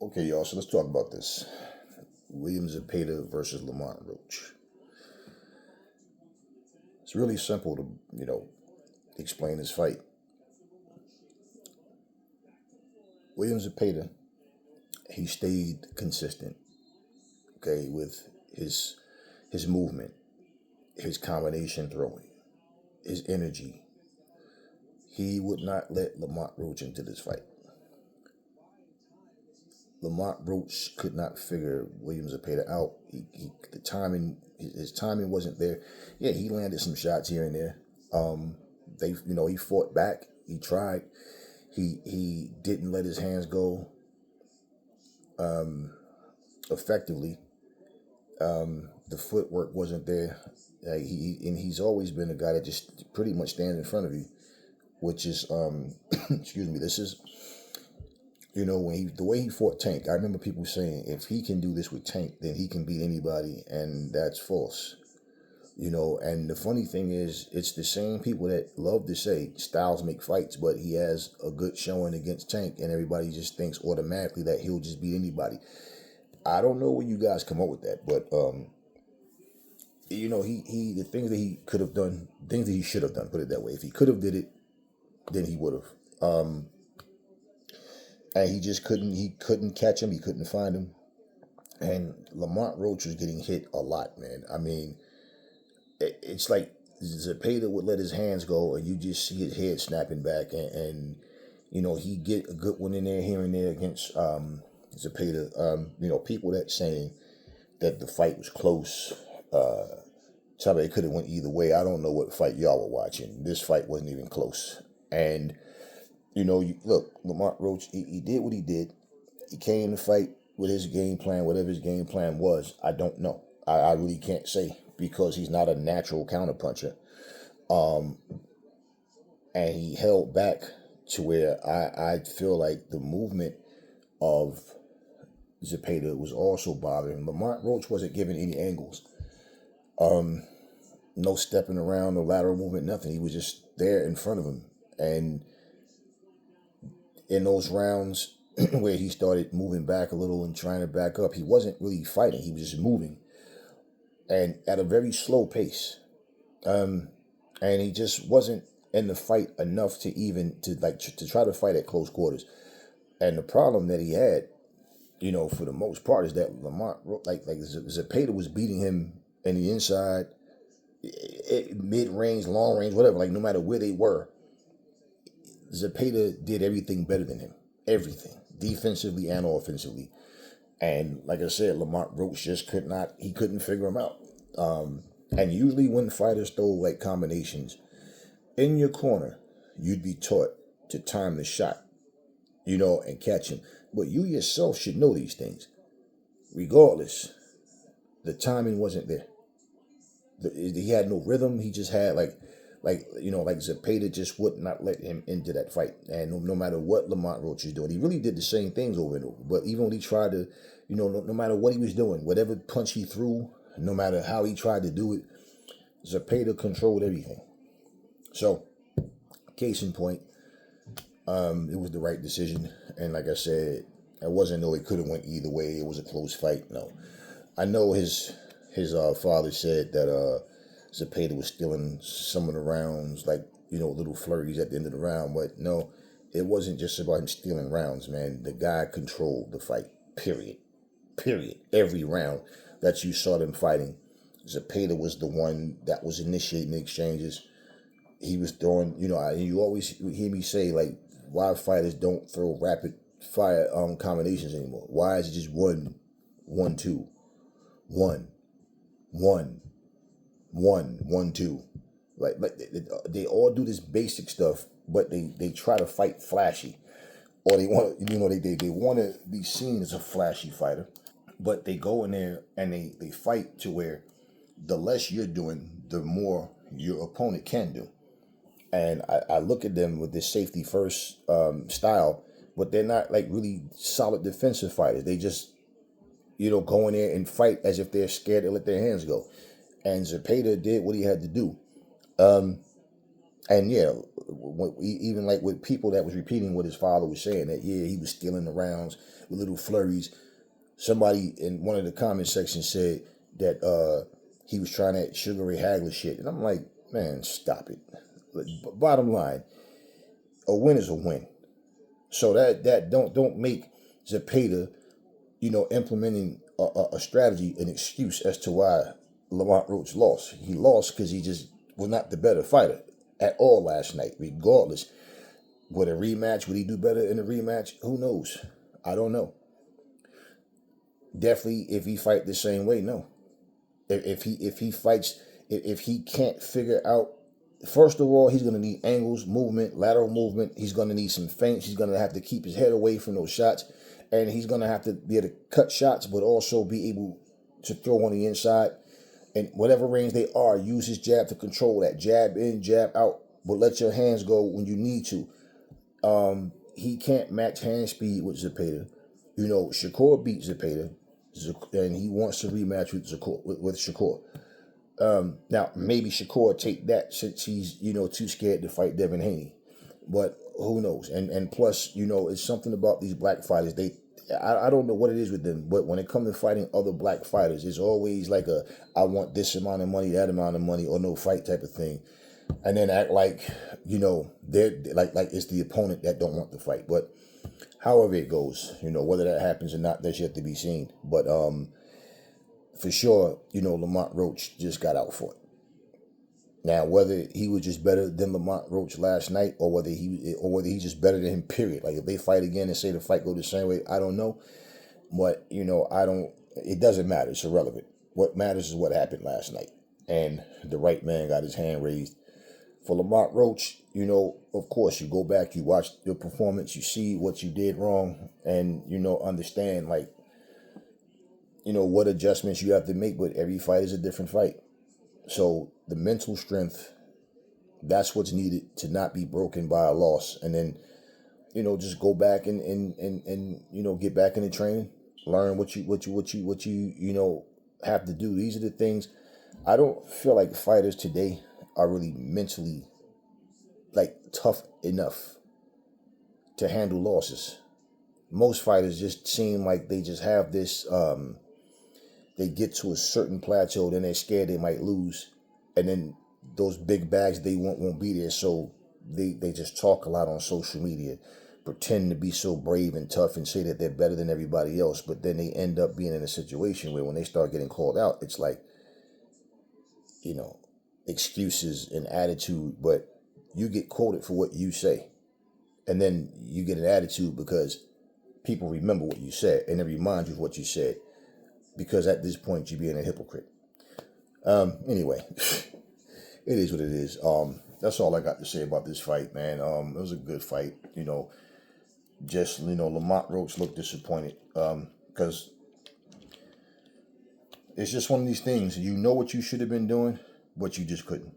Okay, y'all, so let's talk about this. William Zepeda versus Lamont Roach. It's really simple to, explain this fight. William Zepeda, he stayed consistent, okay, with his movement, his combination throwing, his energy. He would not let Lamont Roach into this fight. Lamont Roach could not figure William Zepeda out. The timing, his timing wasn't there. Yeah, he landed some shots here and there. He fought back. He tried. He didn't let his hands go effectively. The footwork wasn't there. He's always been a guy that just pretty much stands in front of you, which is excuse me. This is when the way he fought Tank. I remember people saying if he can do this with Tank, then he can beat anybody, and that's false. And the funny thing is, it's the same people that love to say styles make fights, but he has a good showing against Tank, and everybody just thinks automatically that he'll just beat anybody. I don't know where you guys come up with that, but he the things that he could have done, things that he should have done, put it that way. If he could have did it, then he would have. And he just couldn't. He couldn't catch him. He couldn't find him. And Lamont Roach was getting hit a lot, man. I mean, it's like Zepeda would let his hands go, and you just see his head snapping back, and he get a good one in there here and there against Zepeda. People that saying that the fight was close. Somebody could have went either way. I don't know what fight y'all were watching. This fight wasn't even close. And look, Lamont Roach, he did what he did. He came to fight with his game plan, whatever his game plan was. I don't know. I really can't say because he's not a natural counterpuncher. And he held back to where I feel like the movement of Zepeda was also bothering. Lamont Roach wasn't giving any angles. No stepping around, no lateral movement, nothing. He was just there in front of him. And in those rounds where he started moving back a little and trying to back up, he wasn't really fighting. He was just moving and at a very slow pace. And he just wasn't in the fight enough to even to try to fight at close quarters. And the problem that he had, for the most part, is that Lamont, like Zepeda was beating him in the inside, mid range, long range, whatever. Like no matter where they were, Zepeda did everything better than him. Everything, defensively and offensively. And like I said, Lamont Roach just couldn't figure him out. And usually when fighters throw like combinations in your corner, you'd be taught to time the shot, and catch him. But you yourself should know these things. Regardless, the timing wasn't there. He had no rhythm. He just had like Zepeda just would not let him into that fight. And no matter what Lamont Roach was doing, he really did the same things over and over. But even when he tried to, no matter what he was doing, whatever punch he threw, no matter how he tried to do it, Zepeda controlled everything. So, case in point, it was the right decision. And like I said, it wasn't no it could have went either way. It was a close fight. No, I know his father said that Zepeda was stealing some of the rounds, like little flurries at the end of the round. But no, it wasn't just about him stealing rounds, man. The guy controlled the fight. Period. Period. Every round that you saw them fighting, Zepeda was the one that was initiating the exchanges. He was throwing, you always hear me say like, why fighters don't throw rapid fire combinations anymore? Why is it just one, one, two, one, one, one, two? Like they all do this basic stuff, but they try to fight flashy, or they want they want to be seen as a flashy fighter, but they go in there and they fight to where the less you're doing, the more your opponent can do. And I look at them with this safety first style, but they're not like really solid defensive fighters. They just go in there and fight as if they're scared to let their hands go. And Zepeda did what he had to do. And yeah, even like with people that was repeating what his father was saying, that yeah, he was stealing the rounds with little flurries. Somebody in one of the comment sections said that he was trying that Sugar Ray Hagler shit, and I'm like, man, stop it. But bottom line, a win is a win. So that don't make Zepeda, implementing a strategy an excuse as to why Lamont Roach lost. He lost because he just was not the better fighter at all last night. Regardless, would a rematch? Would he do better in a rematch? Who knows? I don't know. Definitely, if he fight the same way, no. If he fights, if he can't figure out, first of all, he's going to need angles, movement, lateral movement. He's going to need some feints. He's going to have to keep his head away from those shots, and he's going to have to be able to cut shots, but also be able to throw on the inside. And whatever range they are, use his jab to control that. Jab in, jab out, but let your hands go when you need to. He can't match hand speed with Zepeda. Shakur beat Zepeda, and he wants to rematch with Shakur. Now, maybe Shakur take that since he's, too scared to fight Devin Haney. But who knows? And plus, it's something about these black fighters. I don't know what it is with them, but when it comes to fighting other black fighters, it's always like I want this amount of money, that amount of money, or no fight type of thing. And then act like, they're like it's the opponent that don't want the fight. But however it goes, whether that happens or not, that's yet to be seen. But for sure, Lamont Roach just got out for it. Now, whether he was just better than Lamont Roach last night, or whether he's just better than him, period. Like if they fight again and say the fight go the same way, I don't know. But I don't. It doesn't matter. It's irrelevant. What matters is what happened last night, and the right man got his hand raised. For Lamont Roach, of course, you go back, you watch your performance, you see what you did wrong, and understand what adjustments you have to make. But every fight is a different fight. So the mental strength, that's what's needed to not be broken by a loss. And then, just go back and get back into training, learn what you have to do. These are the things. I don't feel like fighters today are really mentally tough enough to handle losses. Most fighters just seem like they just have this they get to a certain plateau, then they're scared they might lose, and then those big bags they want won't be there, so they just talk a lot on social media, pretend to be so brave and tough and say that they're better than everybody else, but then they end up being in a situation where when they start getting called out, it's like, excuses and attitude, but you get quoted for what you say, and then you get an attitude because people remember what you said, and they remind you of what you said, because at this point you're being a hypocrite. Anyway, it is what it is. That's all I got to say about this fight, man. It was a good fight. Lamont Roach looked disappointed, because it's just one of these things. You know what you should have been doing, but you just couldn't,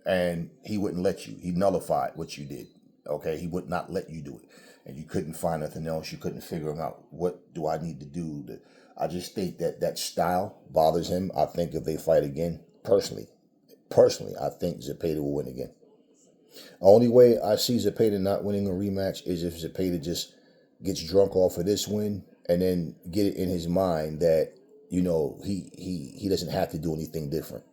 and he wouldn't let you. He nullified what you did. Okay, he would not let you do it, and you couldn't find nothing else. You couldn't figure him out. What do I need to do? I just think that style bothers him. I think if they fight again, personally, I think Zepeda will win again. The only way I see Zepeda not winning a rematch is if Zepeda just gets drunk off of this win and then get it in his mind that he doesn't have to do anything different.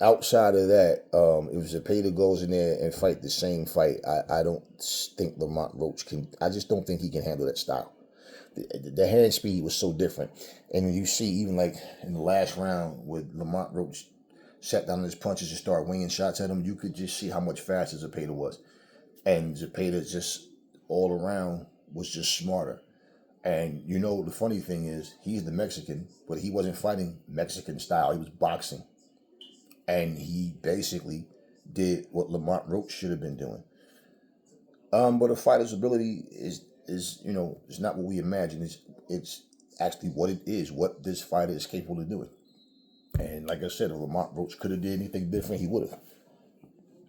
Outside of that, if Zepeda goes in there and fight the same fight, I don't think Lamont Roach can. I just don't think he can handle that style. The hand speed was so different, and you see even like in the last round with Lamont Roach sat down on his punches and started winging shots at him, you could just see how much faster Zepeda was, and Zepeda just all around was just smarter. And the funny thing is, he's the Mexican, but he wasn't fighting Mexican style. He was boxing. And he basically did what Lamont Roach should have been doing. But a fighter's ability is not what we imagine. It's actually what it is, what this fighter is capable of doing. And like I said, if Lamont Roach could have did anything different, he would have.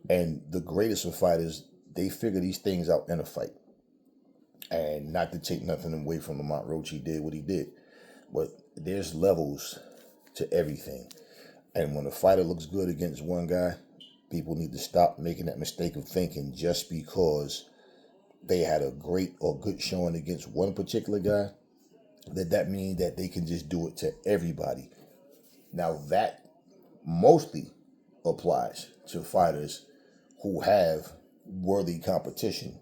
And the greatest of fighters, they figure these things out in a fight. And not to take nothing away from Lamont Roach, he did what he did. But there's levels to everything. And when a fighter looks good against one guy, people need to stop making that mistake of thinking just because they had a great or good showing against one particular guy, that means that they can just do it to everybody. Now that mostly applies to fighters who have worthy competition.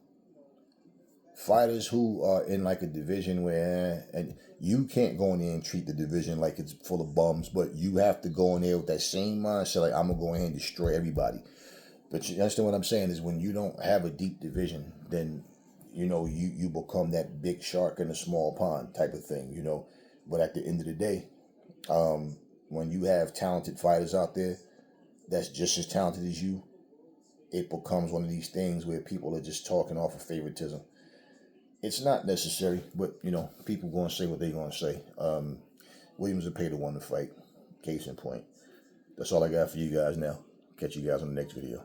Fighters who are in like a division where, and you can't go in there and treat the division like it's full of bums, but you have to go in there with that same mindset, like I'm gonna go in here and destroy everybody. But you understand what I'm saying is when you don't have a deep division, then you become that big shark in a small pond type of thing, But at the end of the day, when you have talented fighters out there that's just as talented as you, it becomes one of these things where people are just talking off of favoritism. It's not necessary, but people going to say what they're going to say. Williams Zepeda won the fight. Case in point. That's all I got for you guys now. Catch you guys on the next video.